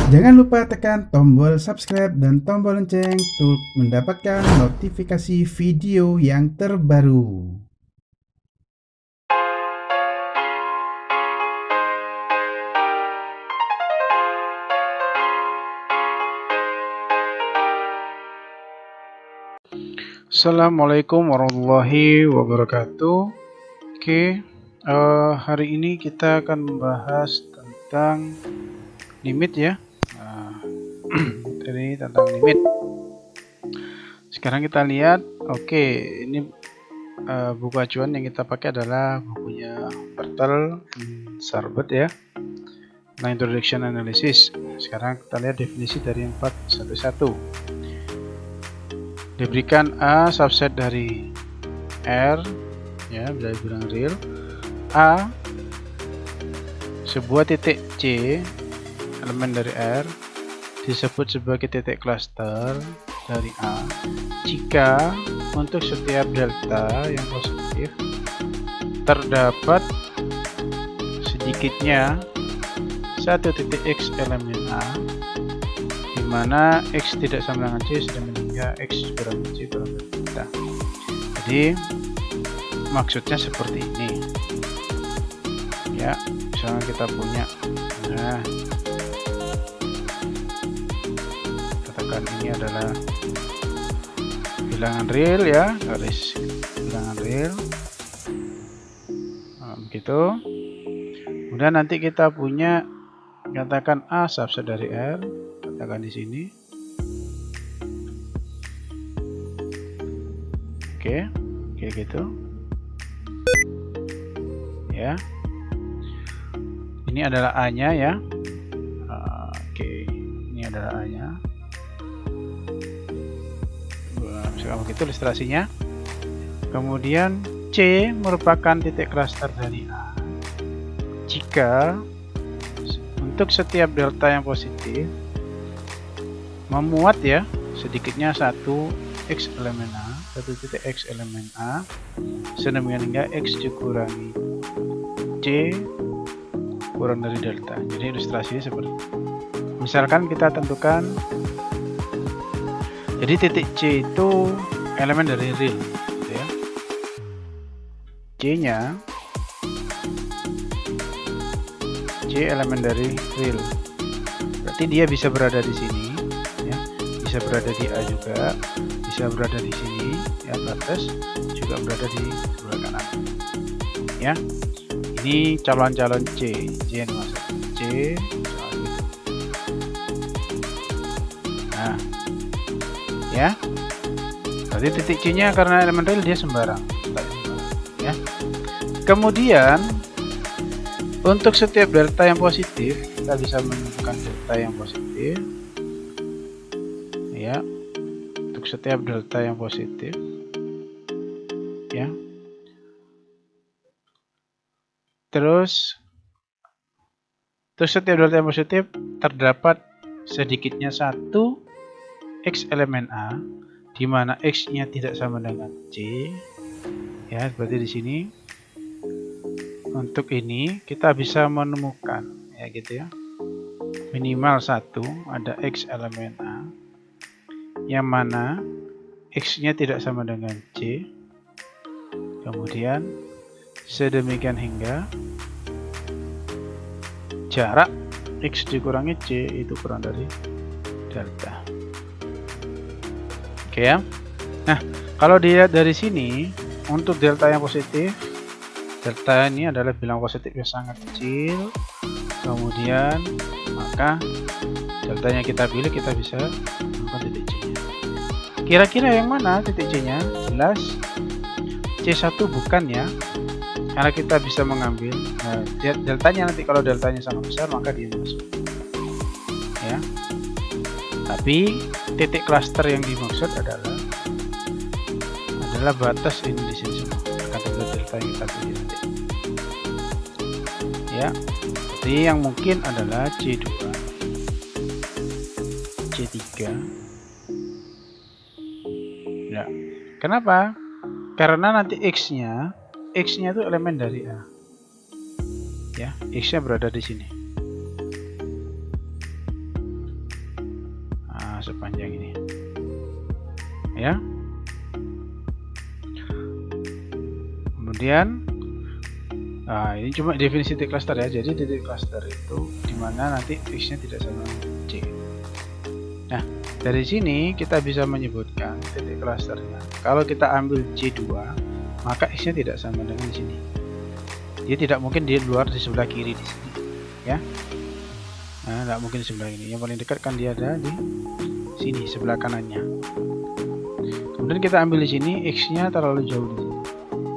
Jangan lupa tekan tombol subscribe dan tombol lonceng untuk mendapatkan notifikasi video yang terbaru. Assalamualaikum warahmatullahi wabarakatuh. Oke, hari ini kita akan membahas tentang limit ya. Jadi tentang limit. Sekarang kita lihat. Oke, ini buku acuan yang kita pakai adalah bukunya Bartel Sarbet ya. Nah, Introduction Analysis. Sekarang kita lihat definisi dari 411. Diberikan A subset dari R ya, bisa dibilang real. A sebuah titik C elemen dari R disebut sebagai titik cluster dari A jika untuk setiap delta yang positif terdapat sedikitnya satu titik X elemen A di mana X tidak sama dengan C sedangkan X kurang C kurang delta. Jadi maksudnya seperti ini ya, misalnya kita punya, nah katakan ini adalah bilangan real ya, garis bilangan real, nah, begitu. Kemudian nanti kita punya, katakan A subset dari R, katakan di sini. Oke, kayak gitu ya. Ini adalah A-nya ya. Oke, ini adalah A-nya. Misalkan begitu ilustrasinya. Kemudian C merupakan titik cluster dari A jika untuk setiap delta yang positif memuat ya sedikitnya satu X elemen A, satu titik X elemen A, sedemikian hingga X dikurangi C kurang dari delta. Jadi ilustrasinya seperti itu. Misalkan kita tentukan, jadi titik C itu elemen dari real gitu ya. C elemen dari real, berarti dia bisa berada di sini ya, bisa berada di A juga, bisa berada di sini ya, batas juga berada di sebelah kanan ya. Ini calon-calon C yang dimaksud C. Nah ya, berarti titik C nya karena elemen real dia sembarang ya. Kemudian untuk setiap delta yang positif kita bisa menentukan delta yang positif ya, untuk setiap delta yang positif ya. Terus setiap delta yang positif terdapat sedikitnya satu X elemen A di mana X nya tidak sama dengan C ya, berarti di sini untuk ini kita bisa menemukan ya gitu ya, minimal satu ada X elemen A yang mana X nya tidak sama dengan C, kemudian sedemikian hingga jarak X dikurangi C itu kurang dari delta. Oke ya. Nah, kalau dilihat dari sini untuk delta yang positif, delta ini adalah bilangan positif yang sangat kecil, kemudian maka deltanya kita pilih, kita bisa menemukan titik C nya. Kira-kira yang mana titik C nya? Jelas C1 bukan ya, karena kita bisa mengambil deltanya, nanti kalau deltanya sama besar maka dia masuk ya. Tapi titik cluster yang dimaksud adalah batas ini di sini semua, kata delta yang kita pilih nanti ya. Jadi yang mungkin adalah C2, C3 ya. Kenapa? Karena nanti X nya itu elemen dari A ya, X nya berada di sini. sepanjang ini. Ya. Kemudian ini cuma definisi titik cluster ya. Jadi titik cluster itu dimana nanti x-nya tidak sama dengan C. Nah, dari sini kita bisa menyebutkan titik clusternya. Kalau kita ambil C2, maka x-nya tidak sama dengan sini. Dia tidak mungkin di luar di sebelah kiri di sini, ya. Nah, tidak mungkin di sebelah ini. Yang paling dekat kan dia ada di sini sebelah kanannya. Kemudian kita ambil di sini x-nya terlalu jauh di sini.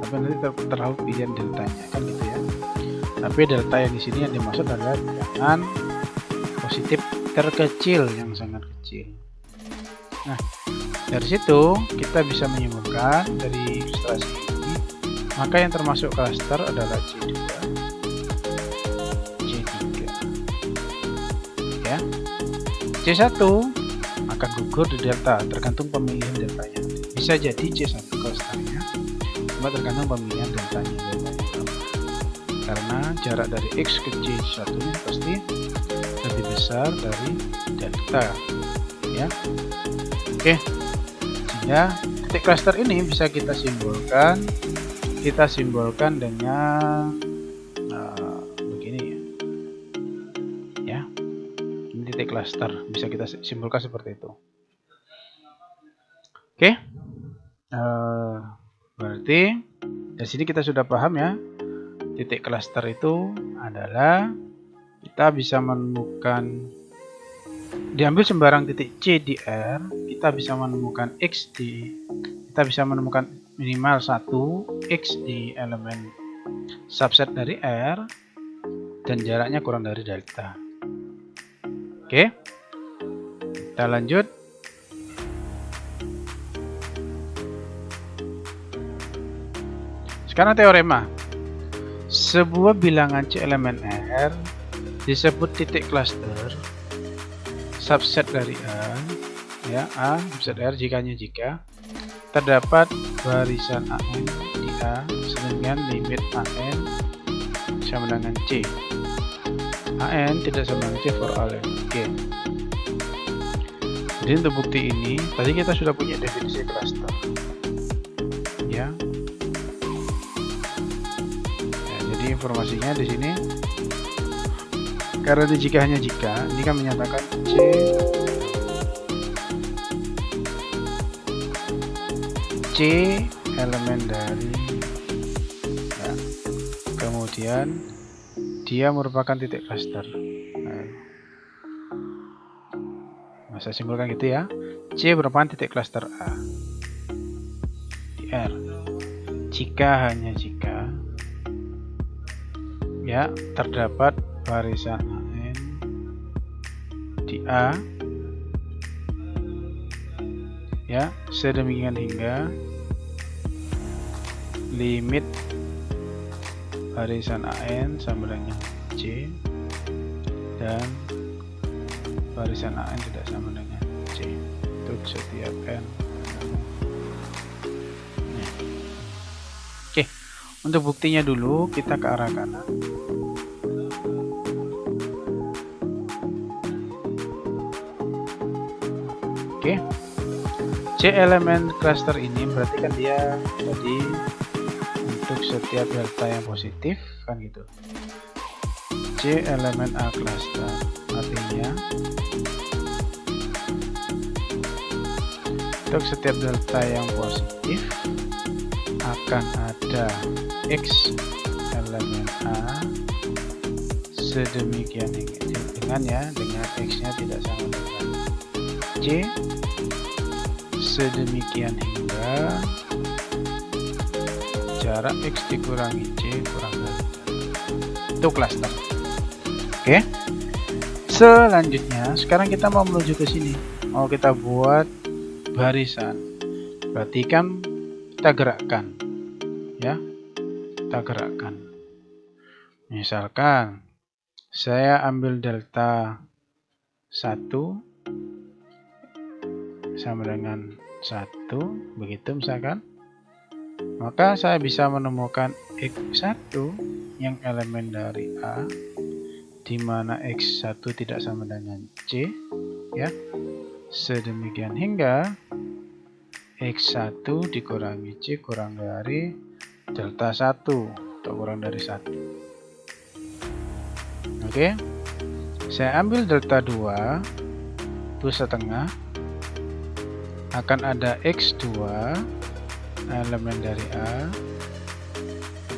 Tapi nanti terlalu pilihan deltanya kan gitu ya. Tapi delta yang di sini yang dimaksud adalah bilangan positif terkecil yang sangat kecil. Nah, dari situ kita bisa menyimpulkan dari ilustrasi ini, maka yang termasuk cluster adalah C2, C3, ya. C1 akan gugur di delta, tergantung pemilihan deltanya. Bisa jadi C1 clusternya, cuma tergantung pemilihan deltanya. Karena jarak dari X ke C1 pasti lebih besar dari delta, ya. Oke, sehingga titik cluster ini bisa kita simbolkan dengan begini ya. Ini titik cluster bisa kita simbolkan seperti itu. Oke, berarti dari sini kita sudah paham ya, titik cluster itu adalah kita bisa menemukan, diambil sembarang titik C di R, kita bisa menemukan X kita bisa menemukan minimal 1 X di elemen subset dari R dan jaraknya kurang dari delta. Oke, kita lanjut. Sekarang teorema. Sebuah bilangan C elemen R disebut titik cluster subset dari A, ya, A subset R jika terdapat barisan AN di A dengan limit AN sama dengan C. AN tidak sama dengan C for all n. Oke. Jadi untuk bukti ini tadi kita sudah punya definisi cluster, ya. Jadi informasinya di sini, karena di hanya jika ini kan menyatakan C elemen dari ya, kemudian dia merupakan titik cluster. Nah, saya simpulkan gitu ya. C merupakan titik cluster A di R jika hanya jika ya terdapat barisan AN di A, ya, sedemikian hingga limit barisan AN sama dengan C dan barisan AN tidak sama dengan C untuk setiap N. Nah. Oke, untuk buktinya dulu kita ke arah kanan. Oke, C elemen cluster ini berarti kan dia tadi untuk setiap delta yang positif kan gitu. C elemen A cluster artinya untuk setiap delta yang positif akan ada X elemen A sedemikian dengan X-nya tidak sama dengan C sedemikian hingga jarak X dikurangi C kurang dari itu cluster. Oke, selanjutnya sekarang kita mau menuju ke sini, mau kita buat barisan. Berarti kan kita gerakkan, ya, kita gerakkan. Misalkan saya ambil delta 1 sama dengan 1 begitu misalkan, maka saya bisa menemukan X1 yang elemen dari A di mana X1 tidak sama dengan C, ya. sedemikian hingga X1 dikurangi C kurang dari delta 1 atau kurang dari 1. Oke, saya ambil delta 2 setengah, akan ada X2 elemen dari A,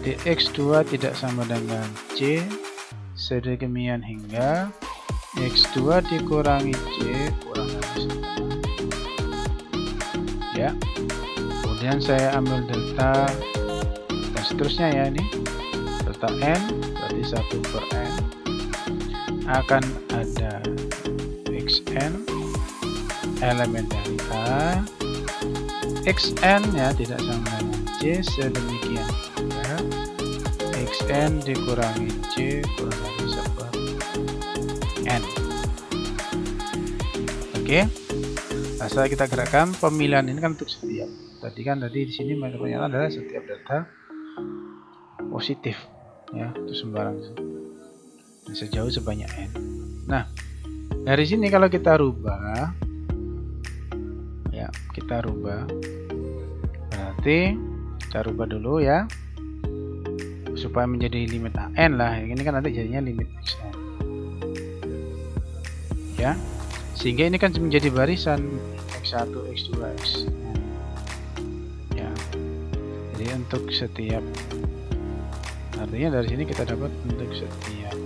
di X2 tidak sama dengan C, sedemikian hingga X2 dikurangi C kurang dari 1. Ya, kemudian saya ambil delta dan seterusnya ya, ini delta N berarti 1 per N, akan ada Xn elemen dari A, Xn ya tidak sama dengan C, sedemikian hingga Xn dikurangi C kurang dari 1 per N. Oke, setelah kita gerakkan pemilihan ini kan untuk setiap. Tadi di sini pernyataan adalah setiap delta positif ya, itu sembarang sejauh sebanyak N. Nah, dari sini kalau kita rubah ya, berarti kita rubah dulu ya supaya menjadi limit AN lah. Ini kan nanti jadinya limit XN ya, sehingga ini kan menjadi barisan X1, X2, Xn ya. Jadi untuk setiap, artinya dari sini kita dapat untuk setiap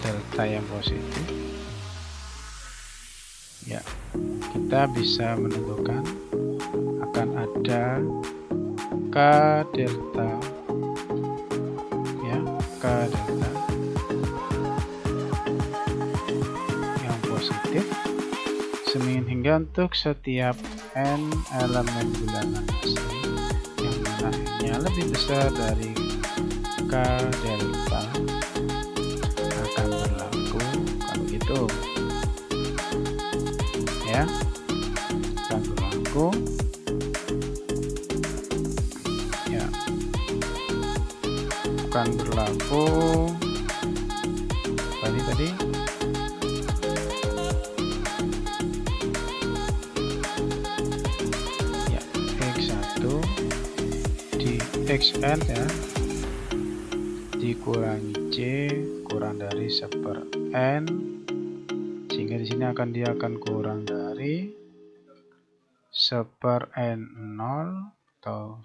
delta yang positif ya, kita bisa menentukan akan ada K delta ya, K delta yang positif semikian hingga untuk setiap N elemen bilangan asli yang mana N-nya lebih besar dari K delta akan berlaku kalau gitu ya, akan berlaku ya, akan berlaku tadi ya, X1 di Xn ya dikurangi C kurang dari 1 per N, sehingga di sini dia akan kurang dari 1 per N0 atau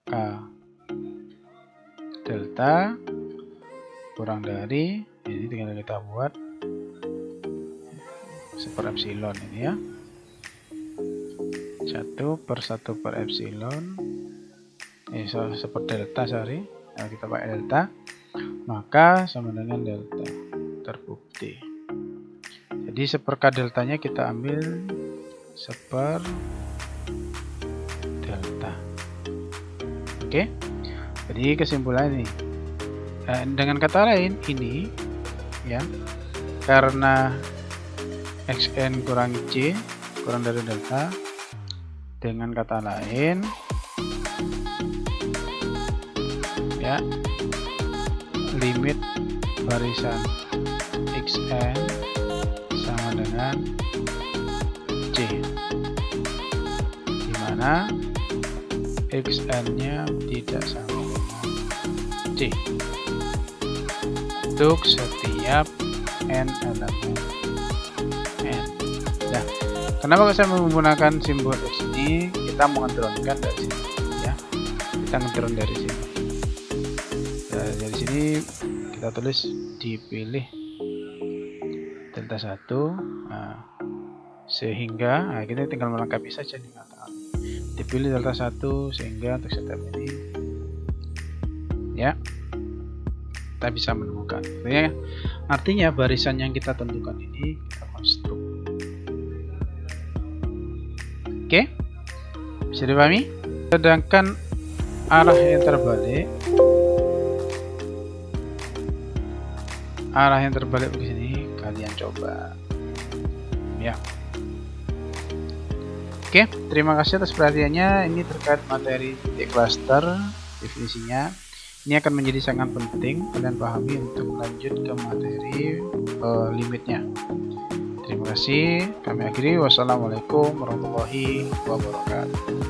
K delta kurang dari, ini tinggal kita buat 1 per epsilon ini ya, 1 per epsilon 1 per delta sorry. Nah, kita pakai delta maka sama dengan delta, terbukti. Jadi 1 per K deltanya kita ambil 1 per delta. Oke, jadi kesimpulan ini dengan kata lain ini ya, karena Xn kurang C kurang dari delta, dengan kata lain ya, limit barisan Xn sama dengan C, dimana Xn-nya tidak sama dengan C untuk setiap N elemen N. Nah, kenapa saya menggunakan simbol X ini? Kita mengeturunkan dari sini ya, kita ngeturun dari sini. Dari sini kita tulis dipilih delta 1, nah, sehingga kita tinggal melengkapi saja nih, dipilih delta 1 sehingga untuk setiap ini ya kita bisa menemukan. Artinya barisan yang kita tentukan ini kita konstruk. Oke, bisa dipahami? Sedangkan arah yang terbalik begini, kalian coba ya. Oke, terima kasih atas perhatiannya. Ini terkait materi titik cluster, definisinya. Ini akan menjadi sangat penting kalian pahami untuk lanjut ke materi limitnya. Terima kasih. Kami akhiri. Wassalamualaikum warahmatullahi wabarakatuh.